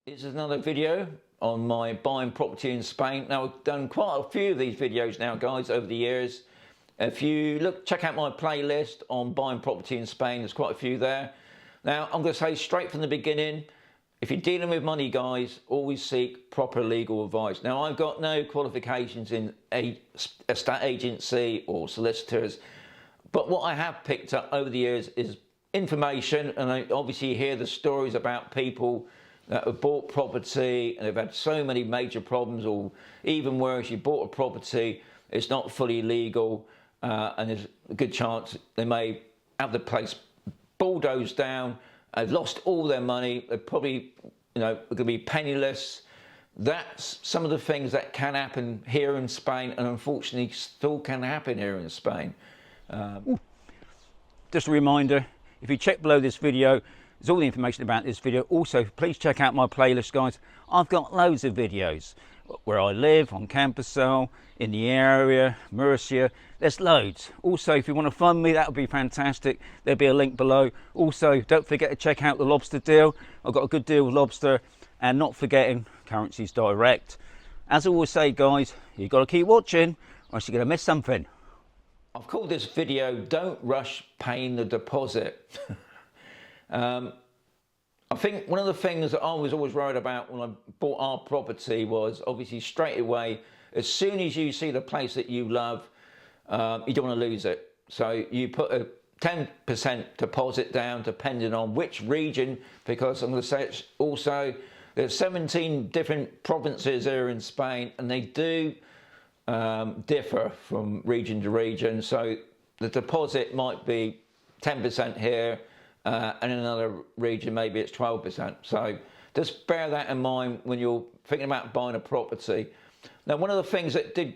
This is another video on my buying property in Spain. Now, I've done quite a few of these videos now, guys, over the years. If you check out my playlist on buying property in Spain, there's quite a few there. Now, I'm going to say straight from the beginning, if you're dealing with money, guys, always seek proper legal advice. Now, I've got no qualifications in a estate agency or solicitors, but what I have picked up over the years is information, and I obviously hear the stories about people that have bought property and they've had so many major problems, or even worse, you bought a property, it's not fully legal, and there's a good chance they may have the place bulldozed down, they've lost all their money, they're probably, going to be penniless. That's some of the things that can happen here in Spain, and unfortunately still can happen here in Spain. Just a reminder, if you check below this video, there's all the information about this video. Also, please check out my playlist, guys. I've got loads of videos where I live, on Campersel, in the area, Murcia. There's loads. Also, if you want to fund me, that would be fantastic. There'll be a link below. Also, don't forget to check out the Lobster deal. I've got a good deal with Lobster, and not forgetting currencies direct. As I always say, guys, you've got to keep watching, or else you're going to miss something. I've called this video "Don't Rush Paying the Deposit." I think one of the things that I was always worried about when I bought our property was obviously straight away, as soon as you see the place that you love, you don't want to lose it. So you put a 10% deposit down depending on which region, because I'm going to say it's also, there's 17 different provinces here in Spain, and they do differ from region to region. So the deposit might be 10% here, and in another region maybe it's 12%. So just bear that in mind when you're thinking about buying a property. Now, one of the things that did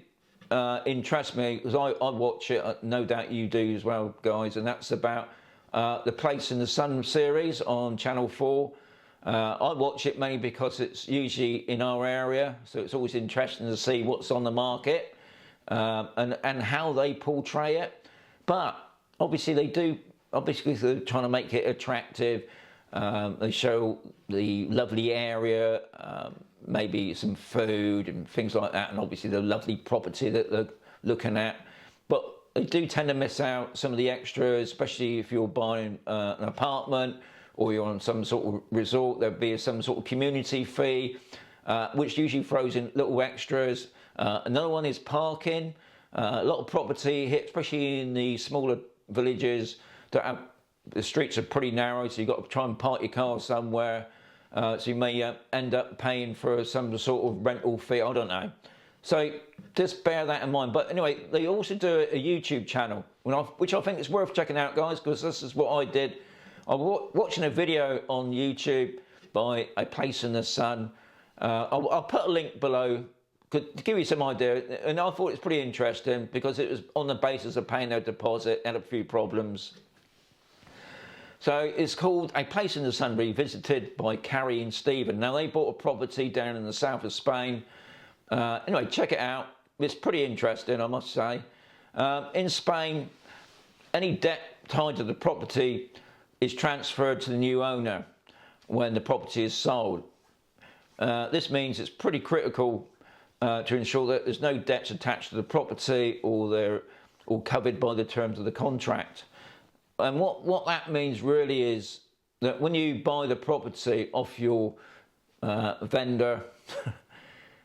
interest me, because I watch it, no doubt you do as well, guys, and that's about the Place in the Sun series on Channel 4. I watch it mainly because it's usually in our area, so it's always interesting to see what's on the market and how they portray it. But obviously they're trying to make it attractive. They show the lovely area, maybe some food and things like that, and obviously the lovely property that they're looking at. But they do tend to miss out some of the extras, especially if you're buying an apartment or you're on some sort of resort. There'll be some sort of community fee, which usually throws in little extras. Another one is parking. A lot of property here, especially in the smaller villages, the streets are pretty narrow, so you've got to try and park your car somewhere. So you may end up paying for some sort of rental fee, I don't know. So just bear that in mind. But anyway, they also do a YouTube channel, which I think is worth checking out, guys, because this is what I did. I was watching a video on YouTube by A Place in the Sun. I'll put a link below to give you some idea, and I thought it's pretty interesting because it was on the basis of paying their deposit, had a few problems. So it's called A Place in the Sun Revisited by Carrie and Stephen. Now, they bought a property down in the south of Spain. Anyway, check it out. It's pretty interesting, I must say. In Spain, any debt tied to the property is transferred to the new owner when the property is sold. This means it's pretty critical to ensure that there's no debts attached to the property, or they're all covered by the terms of the contract. And what that means really is that when you buy the property off your vendor,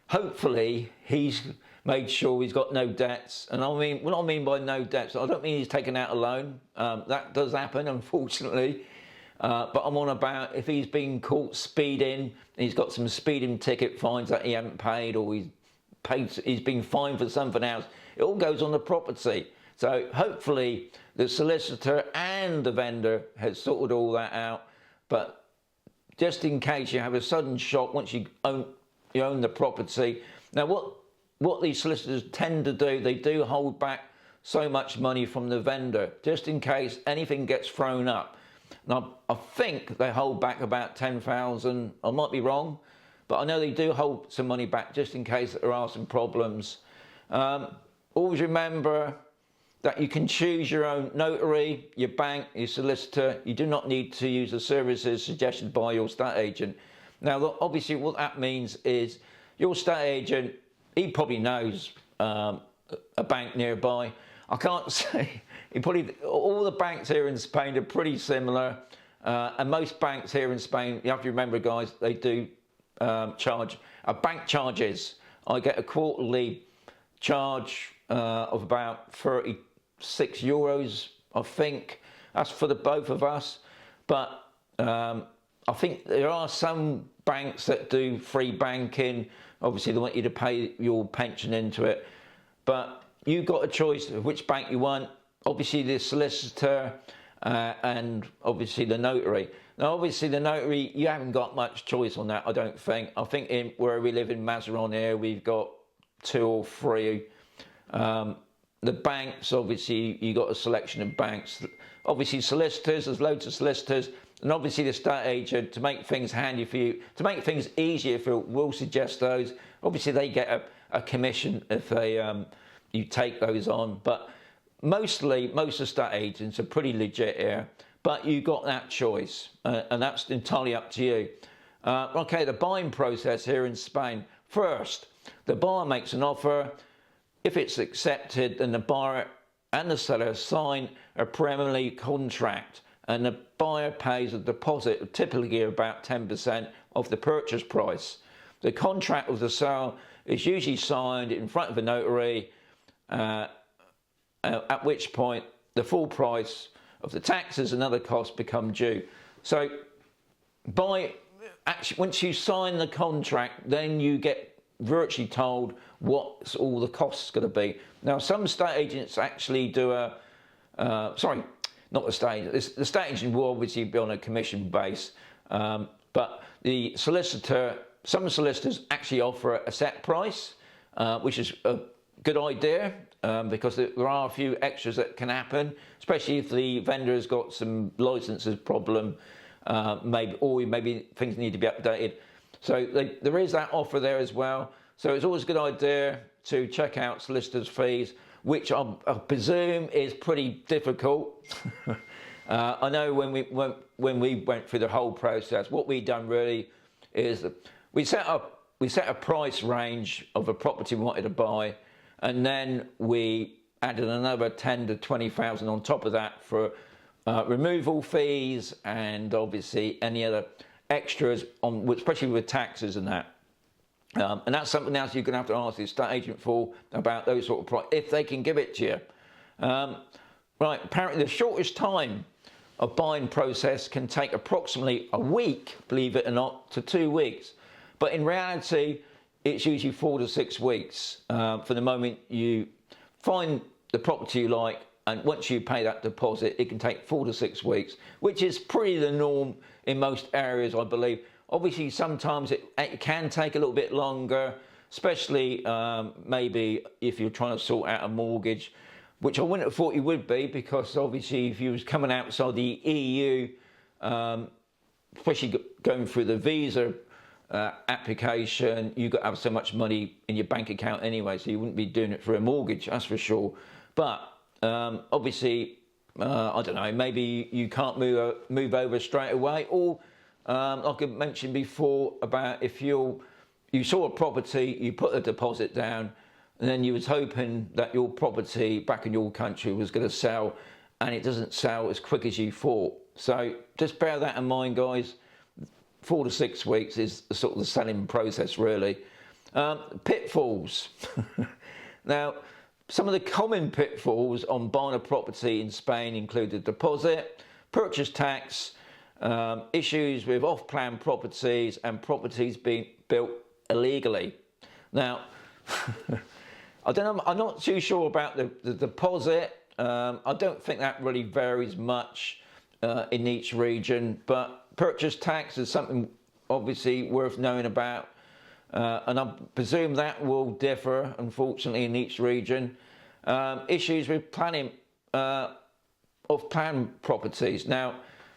hopefully he's made sure he's got no debts. And I mean, what I mean by no debts, I don't mean he's taken out a loan. That does happen, unfortunately. But I'm on about if he's been caught speeding, and he's got some speeding ticket fines that he hasn't paid, or he's been fined for something else. It all goes on the property. So hopefully the solicitor and the vendor has sorted all that out. But just in case you have a sudden shock once you own the property. Now, what these solicitors tend to do, they do hold back so much money from the vendor, just in case anything gets thrown up. Now, I think they hold back about 10,000. I might be wrong, but I know they do hold some money back just in case there are some problems. Always remember that you can choose your own notary, your bank, your solicitor. You do not need to use the services suggested by your estate agent. Now, look, obviously, what that means is your estate agent, he probably knows a bank nearby. I can't say, all the banks here in Spain are pretty similar, and most banks here in Spain, you have to remember, guys, they do charge bank charges. I get a quarterly charge of about 36 euros, I think. That's for the both of us. But I think there are some banks that do free banking. Obviously, they want you to pay your pension into it. But you've got a choice of which bank you want. Obviously, the solicitor and obviously the notary. Now, obviously, the notary, you haven't got much choice on that, I don't think. I think where we live in Mazarron here, we've got 2 or 3. The banks, obviously, you got a selection of banks. Obviously, solicitors, there's loads of solicitors. And obviously, the estate agent, to make things handy for you, to make things easier for you, will suggest those. Obviously, they get a commission if they you take those on. But most estate agents are pretty legit here. But you got that choice, and that's entirely up to you. Okay, the buying process here in Spain. First, the buyer makes an offer. If it's accepted, then the buyer and the seller sign a preliminary contract, and the buyer pays a deposit of typically about 10% of the purchase price. The contract with the sale is usually signed in front of a notary, at which point the full price of the taxes and other costs become due. So once you sign the contract, then you get virtually told what all the costs going to be. Now, some estate agents actually do sorry, not the estate agent. The estate agent will obviously be on a commission base, but the solicitor, some solicitors actually offer a set price, which is a good idea, because there are a few extras that can happen, especially if the vendor has got some licenses problem, maybe things need to be updated. So there is that offer there as well. So it's always a good idea to check out solicitors' fees, which I presume is pretty difficult. I know when we went through the whole process, what we done really is we set a price range of a property we wanted to buy, and then we added another 10 to 20,000 on top of that for removal fees and obviously any other extras, especially with taxes and that. And that's something else you're going to have to ask the estate agent for, about those sort of price, if they can give it to you. Right, apparently the shortest time of buying process can take approximately a week, believe it or not, to 2 weeks. But in reality, it's usually 4 to 6 weeks for the moment you find the property you like, and once you pay that deposit, it can take 4 to 6 weeks, which is pretty the norm in most areas, I believe. Obviously, sometimes it can take a little bit longer, especially maybe if you're trying to sort out a mortgage, which I wouldn't have thought you would be, because obviously if you was coming outside the EU, especially going through the visa application, you've got to have so much money in your bank account anyway, so you wouldn't be doing it for a mortgage, that's for sure. But obviously, I don't know, maybe you can't move over straight away, or like I mentioned before, about if you saw a property, you put a deposit down, and then you was hoping that your property back in your country was going to sell, and it doesn't sell as quick as you thought. So just bear that in mind, guys. 4 to 6 weeks is sort of the selling process, really. Pitfalls. Now, some of the common pitfalls on buying a property in Spain include the deposit, purchase tax, issues with off-plan properties, and properties being built illegally. Now, I don't know, I'm not too sure about the deposit. I don't think that really varies much in each region, but purchase tax is something obviously worth knowing about, and I presume that will differ, unfortunately, in each region. Issues with planning of plan properties. Now,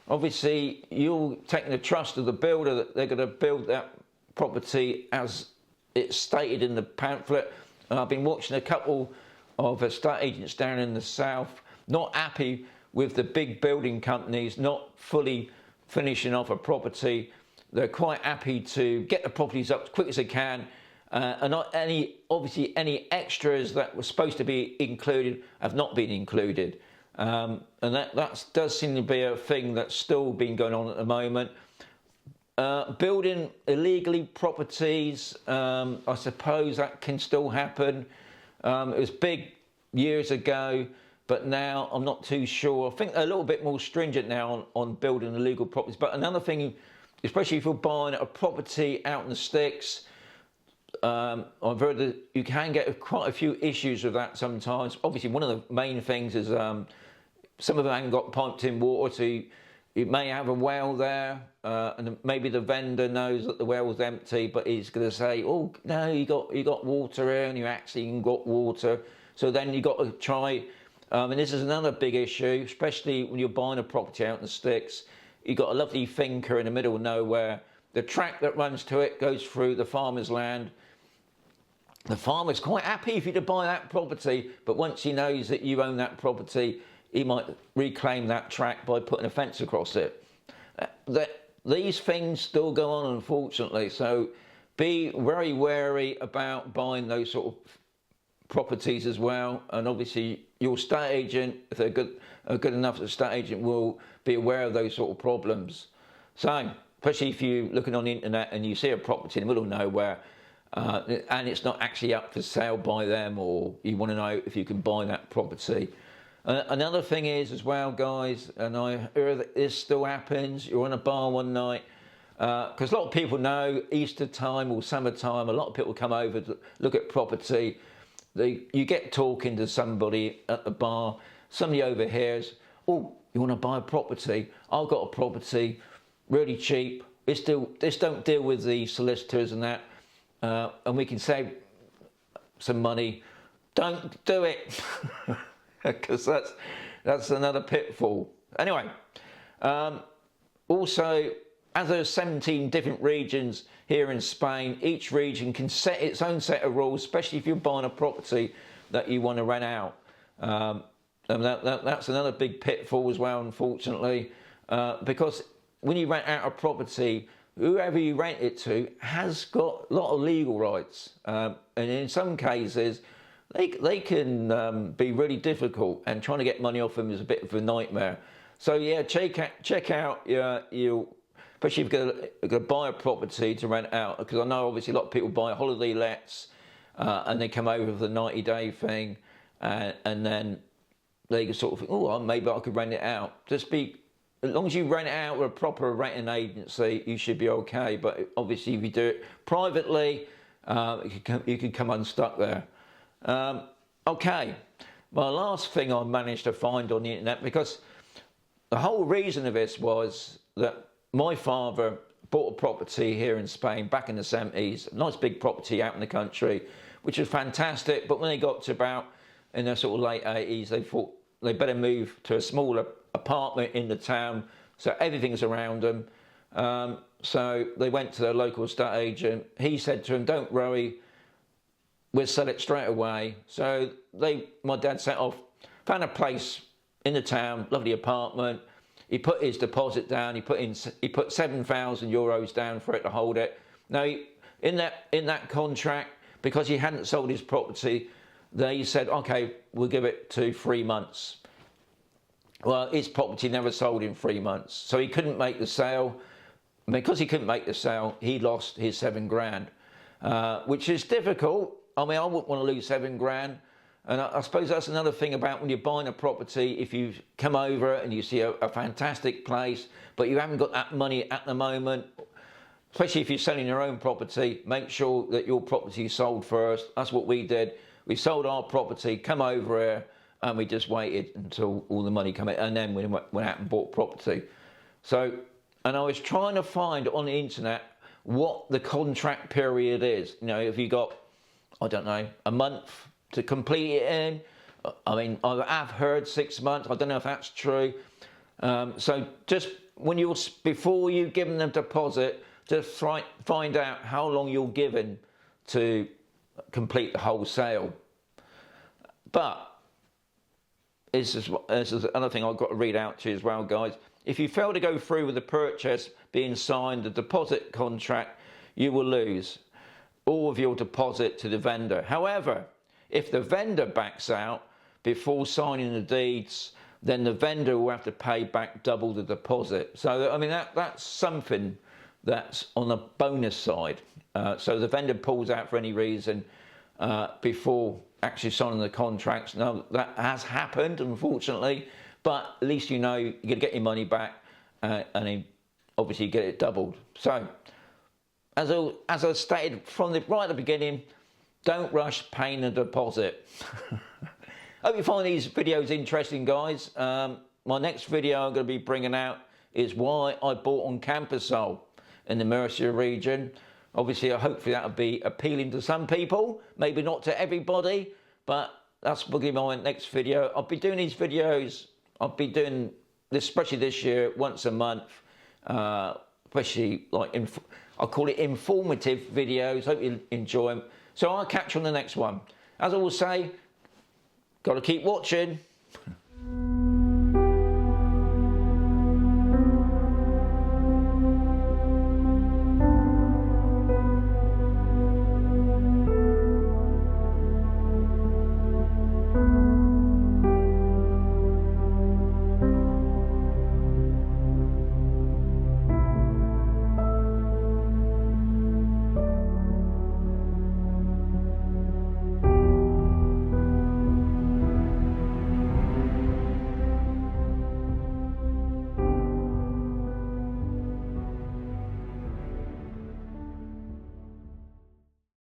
obviously, you're taking the trust of the builder that they're going to build that property as it's stated in the pamphlet. And I've been watching a couple of estate agents down in the south not happy with the big building companies not fully finishing off a property they're quite happy to get the properties up as quick as they can, and not obviously any extras that were supposed to be included have not been included, and that does seem to be a thing that's still been going on at the moment. Building illegally properties, I suppose that can still happen. It was big years ago, but now I'm not too sure. I think they're a little bit more stringent now on building illegal properties. But another thing, especially if you're buying a property out in the sticks, I've heard that you can get quite a few issues with that sometimes. Obviously, one of the main things is some of them haven't got piped in water, so you may have a well there, and maybe the vendor knows that the well's empty, but he's going to say, "Oh no, you got water here," and you actually got water. So then you got to try, and this is another big issue, especially when you're buying a property out in the sticks. You've got a lovely finca in the middle of nowhere. The track that runs to it goes through the farmer's land. The farmer's quite happy for you to buy that property, but once he knows that you own that property, he might reclaim that track by putting a fence across it. These things still go on, unfortunately, so be very wary about buying those sort of properties as well. And obviously your estate agent, if they're good enough, the estate agent will be aware of those sort of problems. So especially if you're looking on the internet and you see a property in the middle of nowhere, and it's not actually up for sale by them, or you want to know if you can buy that property. Another thing is as well, guys, and I hear that this still happens, you're on a bar one night, because a lot of people know Easter time or summertime, a lot of people come over to look at property. You get talking to somebody at the bar, somebody overhears, "Oh, you want to buy a property? I've got a property, really cheap. This don't deal with the solicitors and that, and we can save some money." Don't do it. Because that's another pitfall. Anyway, also, as there's 17 different regions here in Spain, each region can set its own set of rules, especially if you're buying a property that you want to rent out. And that's another big pitfall as well, unfortunately, because when you rent out a property, whoever you rent it to has got a lot of legal rights, and in some cases, they can be really difficult, and trying to get money off them is a bit of a nightmare. So yeah, check out your especially if you're going to buy a property to rent out, because I know obviously a lot of people buy holiday lets and they come over for the 90-day thing, and then they sort of think, "Oh, maybe I could rent it out." As long as you rent it out with a proper renting agency, you should be okay. But obviously if you do it privately, you can come unstuck there. Okay, my last thing I managed to find on the internet, because the whole reason of this was that my father bought a property here in Spain back in the 70s, a nice big property out in the country, which was fantastic, but when they got to about in their sort of late 80s, they thought they better move to a smaller apartment in the town, so everything's around them. So they went to their local estate agent. He said to them, "Don't worry, we'll sell it straight away." So my dad set off, found a place in the town, lovely apartment. He put his deposit down. He put 7,000 euros down for it to hold it. Now, in that contract, because he hadn't sold his property, they said, "Okay, we'll give it to 3 months." Well, his property never sold in 3 months, so he couldn't make the sale. Because he couldn't make the sale, he lost his 7 grand, which is difficult. I mean, I wouldn't want to lose 7 grand. And I suppose that's another thing about when you're buying a property, if you come over and you see a fantastic place, but you haven't got that money at the moment, especially if you're selling your own property, make sure that your property is sold first. That's what we did. We sold our property, come over here, and we just waited until all the money came in, and then we went out and bought property. So, and I was trying to find on the internet what the contract period is. You know, if you got, I don't know, a month to complete it in. I mean, I have heard 6 months. I don't know if that's true. So just before you give them the deposit, just find out how long you're given to complete the whole sale. But this is another thing I've got to read out to you as well, guys. if you fail to go through with the purchase being signed, the deposit contract, you will lose all of your deposit to the vendor. However, if the vendor backs out before signing the deeds, then the vendor will have to pay back double the deposit. So, I mean, that's something that's on the bonus side. So the vendor pulls out for any reason before actually signing the contracts. Now, that has happened, unfortunately, but at least you know you're going to get your money back and then obviously get it doubled. So, as I stated from right at the beginning, don't rush paying the deposit. Hope you find these videos interesting, guys. My next video I'm going to be bringing out is why I bought on Campersol in the Mercia region. Obviously, hopefully that'll be appealing to some people, maybe not to everybody, but that's going to be my next video. I'll be doing these videos, I'll be doing this, especially this year, once a month, especially like, I'll call it informative videos. Hope you enjoy them. So I'll catch you on the next one. As I will say, got to keep watching.